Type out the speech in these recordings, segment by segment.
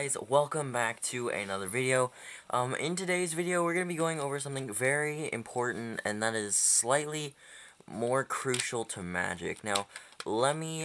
guys, welcome back to another video. In today's video we're going to be going over something very important, and that is slightly more crucial to magic. Now, let me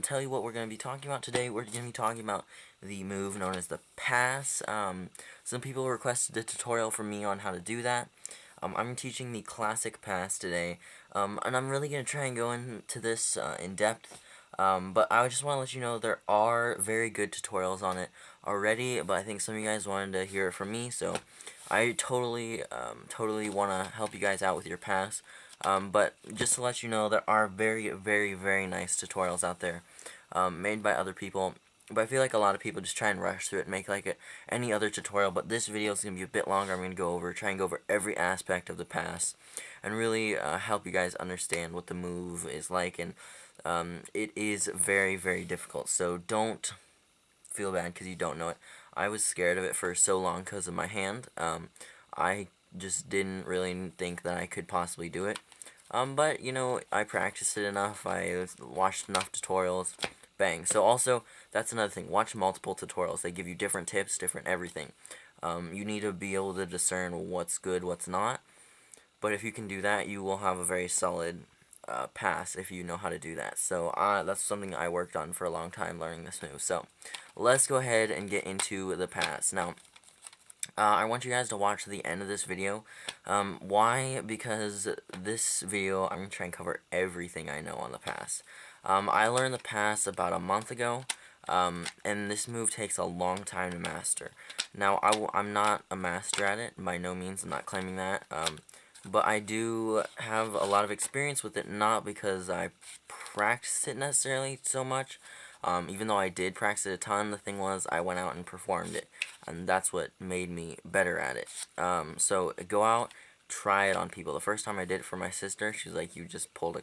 tell you what we're going to be talking about today. We're going to be talking about the move known as the pass. Some people requested a tutorial from me on how to do that. I'm teaching the classic pass today, and I'm really going to try and go into this in depth. But I just want to let you know there are very good tutorials on it already, but I think some of you guys wanted to hear it from me, so I totally want to help you guys out with your pass. But just to let you know, there are very nice tutorials out there made by other people. But I feel like a lot of people just try and rush through it and make like any other tutorial. But this video is going to be a bit longer. I'm going to try and go over every aspect of the pass and really help you guys understand what the move is like. And it is very difficult. So don't feel bad because you don't know it. I was scared of it for so long because of my hand. I just didn't really think that I could possibly do it. But, you know, I practiced it enough. I watched enough tutorials. Bang. So also, that's another thing. Watch multiple tutorials. They give you different tips, different everything. You need to be able to discern what's good, what's not. But if you can do that, you will have a very solid pass if you know how to do that. So that's something I worked on for a long time, learning this move. So let's go ahead and get into the pass. Now, I want you guys to watch the end of this video. Why? Because this video, I'm going to try and cover everything I know on the pass. I learned the pass about a month ago, and this move takes a long time to master. Now, I'm not a master at it, by no means. I'm not claiming that, but I do have a lot of experience with it, not because I practiced it necessarily so much. Even though I did practice it a ton, the thing was I went out and performed it, and that's what made me better at it. So go out, try it on people. The first time I did it for my sister, she was like, you just pulled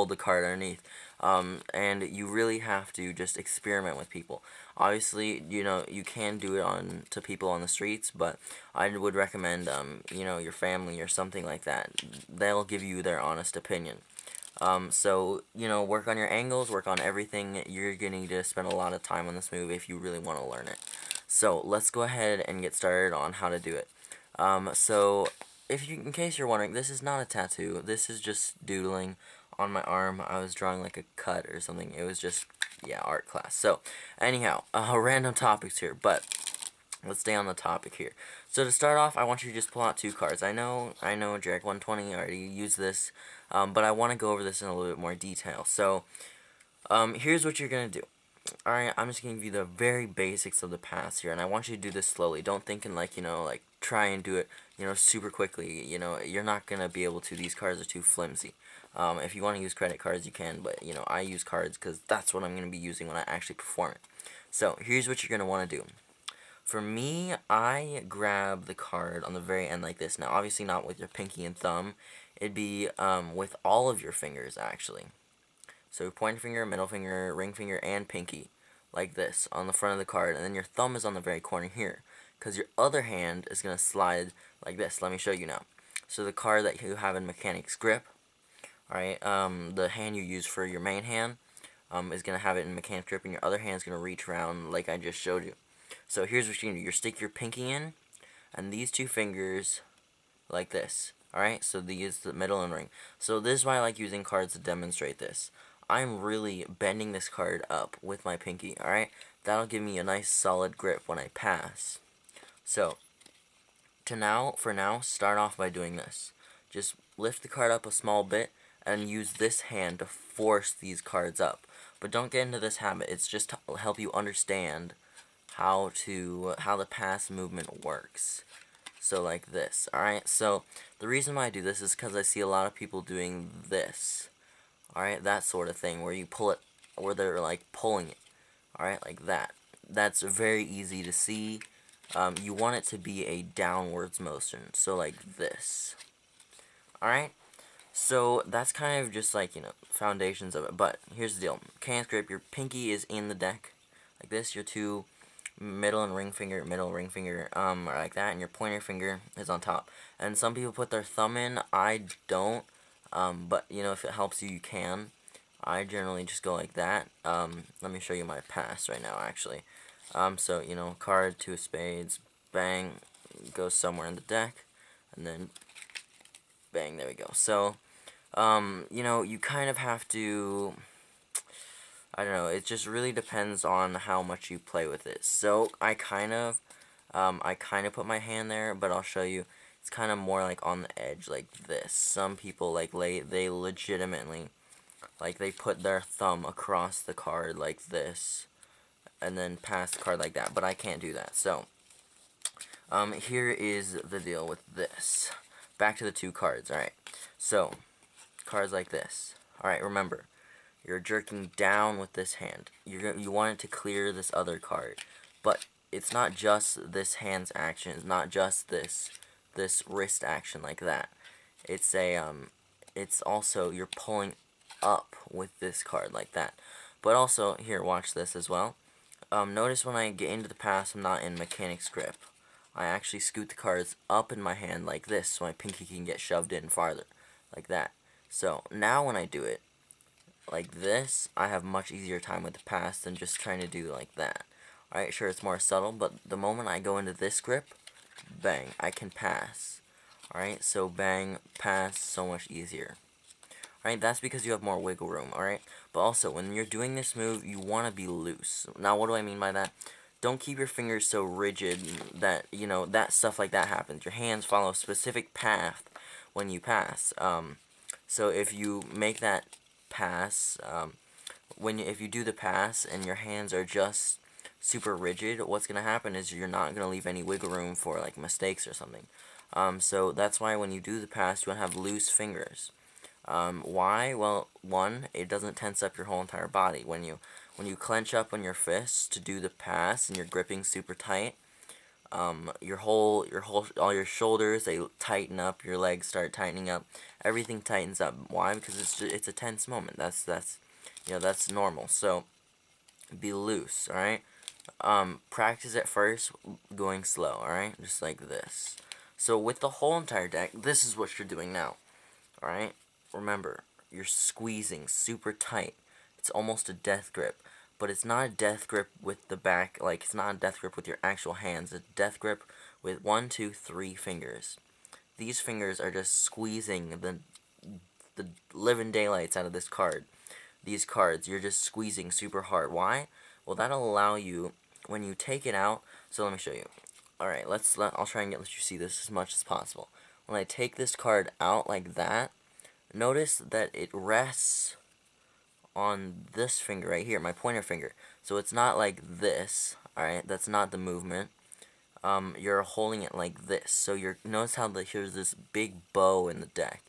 the card underneath. And you really have to just experiment with people. Obviously, you know, you can do it to people on the streets, but I would recommend, you know, your family or something like that. They'll give you their honest opinion. So, you know, work on your angles, work on everything. You're going to need to spend a lot of time on this move if you really want to learn it. So, let's go ahead and get started on how to do it. So, in case you're wondering, this is not a tattoo. This is just doodling on my arm. I was drawing like a cut or something. It was just, yeah, art class. So, anyhow, random topics here, but let's stay on the topic here. So to start off, I want you to just pull out two cards. I know, Jarek 120 already used this, but I want to go over this in a little bit more detail. So, here's what you're going to do. Alright, I'm just going to give you the very basics of the pass here, and I want you to do this slowly. Don't think in like, you know, like, try and do it, you know, super quickly. You know, you're not going to be able to. These cards are too flimsy. If you want to use credit cards, you can, but, you know, I use cards because that's what I'm going to be using when I actually perform it. So, here's what you're going to want to do. For me, I grab the card on the very end like this. Now, obviously not with your pinky and thumb. It'd be with all of your fingers, actually. So, pointer finger, middle finger, ring finger, and pinky. Like this, on the front of the card. And then your thumb is on the very corner here. Because your other hand is going to slide like this. Let me show you now. So, the card that you have in Mechanic's Grip, alright, the hand you use for your main hand, is going to have it in Mechanic's Grip. And your other hand is going to reach around like I just showed you. So here's what you do. You stick your pinky in, and these two fingers, like this. Alright, so these, the middle and ring. So this is why I like using cards to demonstrate this. I'm really bending this card up with my pinky, alright? That'll give me a nice solid grip when I pass. So, for now, start off by doing this. Just lift the card up a small bit, and use this hand to force these cards up. But don't get into this habit. It's just to help you understand how the pass movement works. So like this, alright? So the reason why I do this is because I see a lot of people doing this. Alright, that sort of thing, where you pull it, where they're like pulling it. Alright, like that. That's very easy to see. You want it to be a downwards motion, so like this. Alright? So that's kind of just like, you know, foundations of it. But here's the deal. Can't grip, your pinky is in the deck. Like this, your two middle ring finger, are like that, and your pointer finger is on top. And some people put their thumb in. I don't, but, you know, if it helps you, you can. I generally just go like that. Let me show you my pass right now, actually. So, you know, card, two of spades, bang, goes somewhere in the deck, and then bang, there we go. So, you know, you kind of have to, I don't know, it just really depends on how much you play with it. So, I kind of put my hand there, but I'll show you, it's kind of more like on the edge, like this. Some people, like, they legitimately, like, they put their thumb across the card like this, and then pass the card like that, but I can't do that. So, here is the deal with this. Back to the two cards, alright. So, cards like this. Alright, remember, you're jerking down with this hand. You want it to clear this other card. But it's not just this hand's action. It's not just this wrist action like that. It's it's also, you're pulling up with this card like that. But also, here, watch this as well. Notice when I get into the pass, I'm not in mechanic's grip. I actually scoot the cards up in my hand like this, so my pinky can get shoved in farther, like that. So, now when I do it, like this, I have much easier time with the pass than just trying to do like that. Alright, sure, it's more subtle, but the moment I go into this grip, bang, I can pass. Alright, so bang, pass, so much easier. Alright, that's because you have more wiggle room, alright? But also, when you're doing this move, you want to be loose. Now, what do I mean by that? Don't keep your fingers so rigid that, you know, that stuff like that happens. Your hands follow a specific path when you pass. So if you make that pass, if you do the pass and your hands are just super rigid, what's going to happen is you're not going to leave any wiggle room for, like, mistakes or something. So that's why when you do the pass, you want to have loose fingers. Why? Well, one, it doesn't tense up your whole entire body. When you clench up on your fists to do the pass and you're gripping super tight, all your shoulders, they tighten up, your legs start tightening up, everything tightens up. Why? Because it's a tense moment. That's you know, that's normal. So be loose, all right? Practice at first going slow, all right? Just like this. So with the whole entire deck, this is what you're doing now, all right? Remember, you're squeezing super tight. It's almost a death grip. But it's not a death grip with the back, like, it's not a death grip with your actual hands. It's a death grip with 1, 2, 3 fingers. These fingers are just squeezing the living daylights out of this card. These cards, you're just squeezing super hard. Why? Well, that'll allow you, when you take it out, so let me show you. Alright, I'll try and let you see this as much as possible. When I take this card out like that, notice that it rests on this finger right here, my pointer finger. So it's not like this, alright? That's not the movement. You're holding it like this. So notice how here's this big bow in the deck.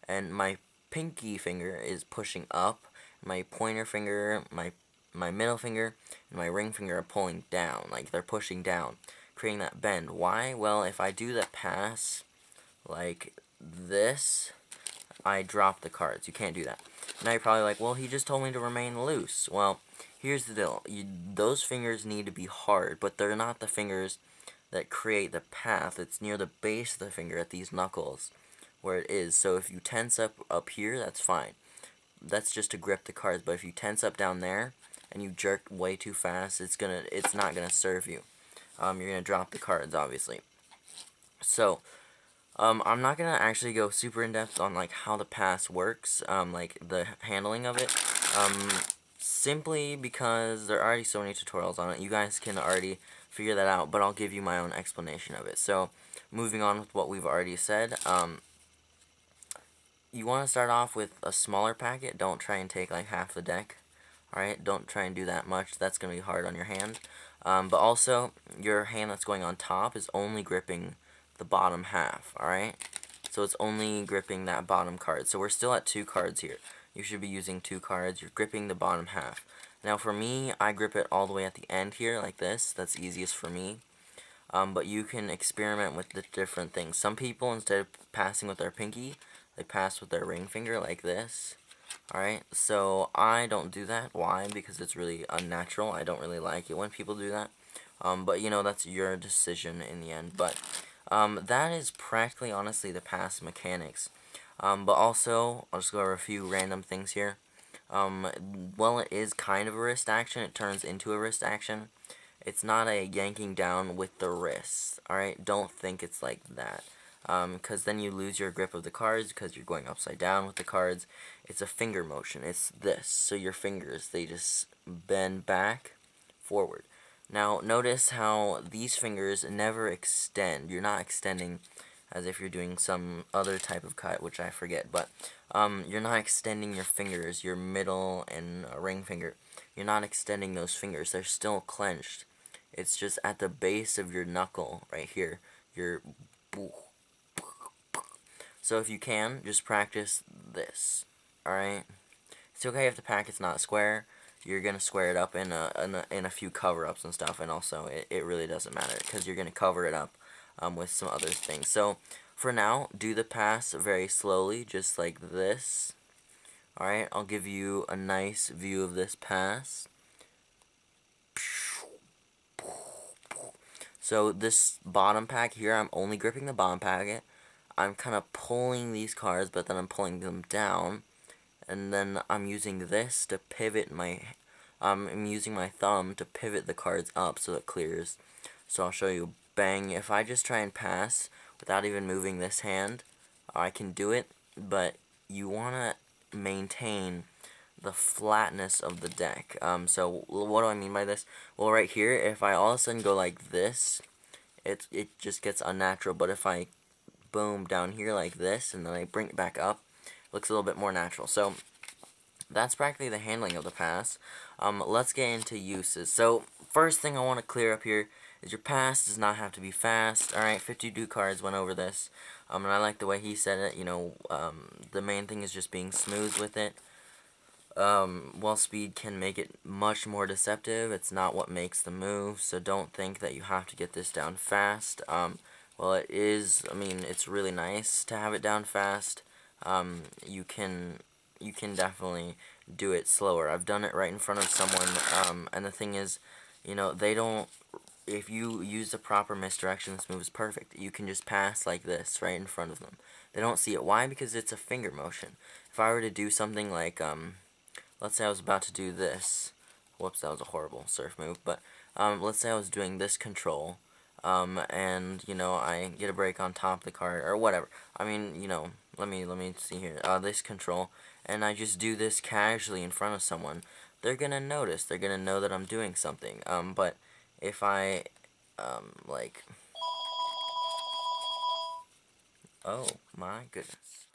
And my pinky finger is pushing up. My pointer finger, my middle finger, and my ring finger are pulling down. Like, they're pushing down, creating that bend. Why? Well, if I do the pass like this, I drop the cards. You can't do that. Now you're probably like, well, he just told me to remain loose. Well, here's the deal. Those fingers need to be hard, but they're not the fingers that create the path. It's near the base of the finger at these knuckles where it is. So if you tense up here, that's fine. That's just to grip the cards. But if you tense up down there and you jerk way too fast, it's not gonna serve you. You're gonna drop the cards, obviously. So I'm not gonna actually go super in depth on, like, how the pass works, like the handling of it, simply because there are already so many tutorials on it. You guys can already figure that out, but I'll give you my own explanation of it. So, moving on with what we've already said, you want to start off with a smaller packet. Don't try and take like half the deck. Alright, don't try and do that much. That's going to be hard on your hand. But also, your hand that's going on top is only gripping the bottom half, alright? So it's only gripping that bottom card. So we're still at 2 cards here. You should be using 2 cards. You're gripping the bottom half. Now for me, I grip it all the way at the end here, like this. That's easiest for me. But you can experiment with the different things. Some people, instead of passing with their pinky, they pass with their ring finger like this. Alright, so I don't do that. Why? Because it's really unnatural. I don't really like it when people do that. But, you know, that's your decision in the end. But that is practically, honestly, the pass mechanics. But also, I'll just go over a few random things here. Well, it is kind of a wrist action. It turns into a wrist action. It's not a yanking down with the wrist, alright? Don't think it's like that. Because then you lose your grip of the cards because you're going upside down with the cards. It's a finger motion. It's this. So your fingers, they just bend back, forward. Now, notice how these fingers never extend. You're not extending as if you're doing some other type of cut, which I forget, but you're not extending your fingers, your middle and ring finger. You're not extending those fingers. They're still clenched. It's just at the base of your knuckle right here. Your So if you can, just practice this. Alright? It's okay if the packet's not square. You're gonna square it up in a few cover-ups and stuff, and also it really doesn't matter because you're gonna cover it up with some other things. So for now, do the pass very slowly, just like this. Alright, I'll give you a nice view of this pass. So this bottom pack here, I'm only gripping the bottom packet. I'm kind of pulling these cards, but then I'm pulling them down. And then I'm using this to pivot I'm using my thumb to pivot the cards up so it clears. So I'll show you. Bang. If I just try and pass without even moving this hand, I can do it, but you want to maintain the flatness of the deck. So what do I mean by this? Well, right here, if I all of a sudden go like this, it just gets unnatural. But if I boom down here like this, and then I bring it back up, it looks a little bit more natural. So that's practically the handling of the pass. Let's get into uses. So first thing I want to clear up here is your pass does not have to be fast. Alright, 52 cards went over this. And I like the way he said it. You know, the main thing is just being smooth with it. While speed can make it much more deceptive, it's not what makes the move, so don't think that you have to get this down fast. Well, it is, I mean, it's really nice to have it down fast. You can definitely do it slower. I've done it right in front of someone, and the thing is, you know, they don't, if you use the proper misdirection, this move is perfect. You can just pass like this right in front of them. They don't see it. Why? Because it's a finger motion. If I were to do something like, let's say I was about to do this. Whoops, that was a horrible surf move. But let's say I was doing this control, and you know I get a break on top of the card or whatever. I mean, you know, let me see here. This control, and I just do this casually in front of someone. They're gonna notice. They're gonna know that I'm doing something. But if I like, oh my goodness.